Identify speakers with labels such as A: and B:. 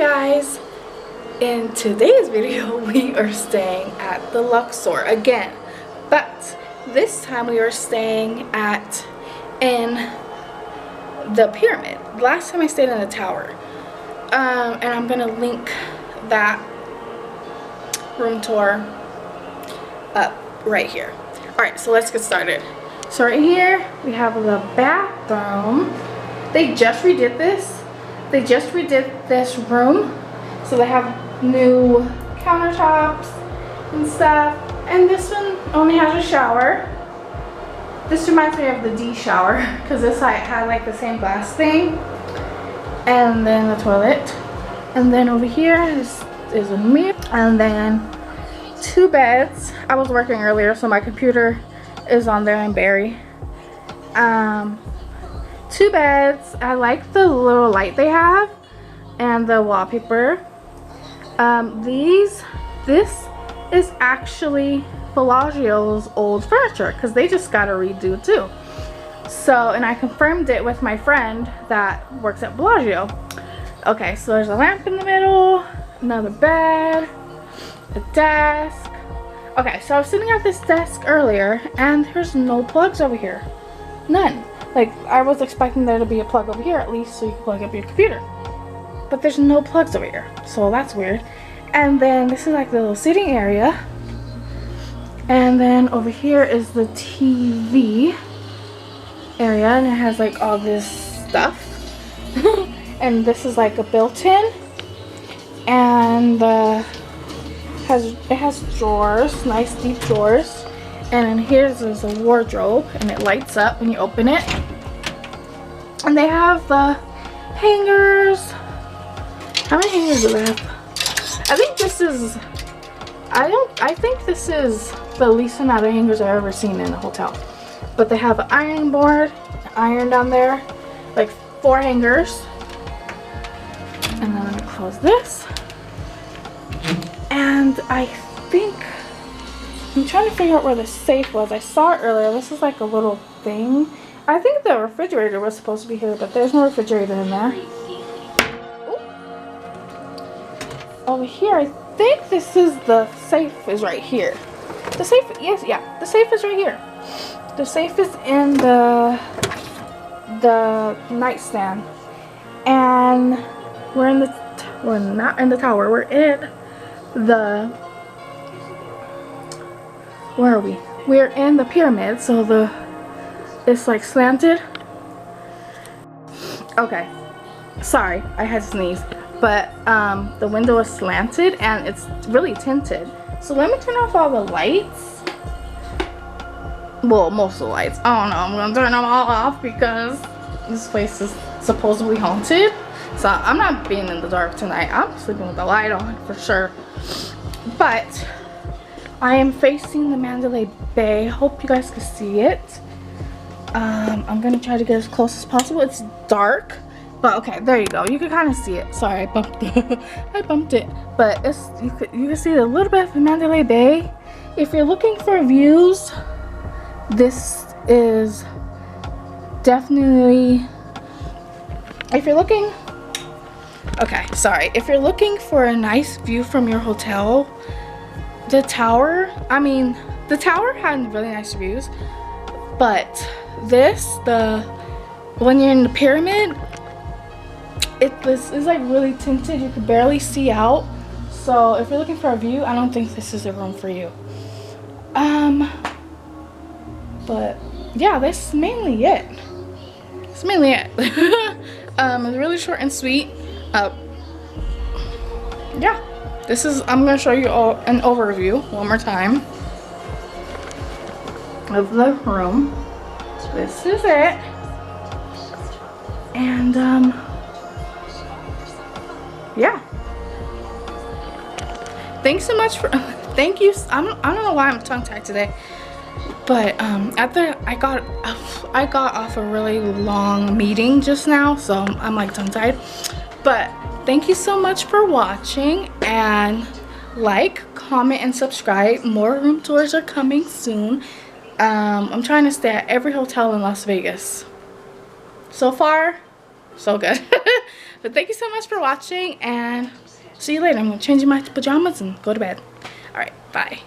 A: guys, in today's video we are staying at the Luxor again, but this time we are staying in the pyramid. Last time I stayed in the tower, and I'm gonna link that room tour up right here. Alright, so let's get started. So right here we have the bathroom. They just redid this. They just redid this room, so they have new countertops and stuff. And this one only has a shower. This reminds me of the D shower because this side had like the same glass thing. And then the toilet. And then over here is a mirror. And then 2 beds. I was working earlier, so my computer is on there and Barry. 2 beds. I like the little light they have and the wallpaper. This is actually Bellagio's old furniture because they just got a redo too. So, and I confirmed it with my friend that works at Bellagio. Okay, so there's a lamp in the middle, another bed, a desk. Okay, so I was sitting at this desk earlier and there's no plugs over here. None. Like, I was expecting there to be a plug over here at least so you can plug up your computer. But there's no plugs over here, so that's weird. And then this is like the little sitting area. And then over here is the TV area, and it has like all this stuff. And this is like a built-in. And it has drawers, nice deep drawers. And then here's a wardrobe, and it lights up when you open it. And they have the hangers. How many hangers do they have? I think this is, I think this is the least amount of hangers I've ever seen in a hotel. But they have an ironing board, iron down there, like 4 hangers. And then let me close this. And I think, I'm trying to figure out where the safe was. I saw it earlier. This is like a little thing. I think the refrigerator was supposed to be here, but there's no refrigerator in there. Ooh. Over here, I think this is the safe is right here. The safe, yes, yeah, the safe is right here. The safe is in the nightstand. And we're not in the tower. We're in the, where are we? We're in the pyramid, so it's like slanted. Okay, sorry, I had to sneeze. But the window is slanted and it's really tinted. So let me turn off all the lights. Well, most of the lights. I don't know, I'm gonna turn them all off because this place is supposedly haunted. So I'm not being in the dark tonight. I'm sleeping with the light on for sure. But I am facing the Mandalay Bay. Hope you guys can see it. I'm gonna try to get as close as possible. It's dark, but okay, there you go. You can kind of see it. Sorry, I bumped it. I bumped it, but it's you can see a little bit of the Mandalay Bay. If you're looking for views, this is definitely. If you're looking, okay, sorry. If you're looking for a nice view from your hotel, the tower. I mean, the tower had really nice views, but when you're in the pyramid, this is like really tinted. You can barely see out. So if you're looking for a view, I don't think this is a room for you. But yeah, that's mainly it. It's mainly it. It's really short and sweet. Yeah, I'm gonna show you all an overview one more time of the room. So this is it. And yeah, thanks so much for thank you. I don't know why I'm tongue-tied today, but I got off a really long meeting just now, so I'm like tongue-tied. But thank you so much for watching, and like, comment, and subscribe. More room tours are coming soon. I'm trying to stay at every hotel in Las Vegas. So far, so good. But thank you so much for watching, and see you later. I'm going to change my pajamas and go to bed. Alright, bye.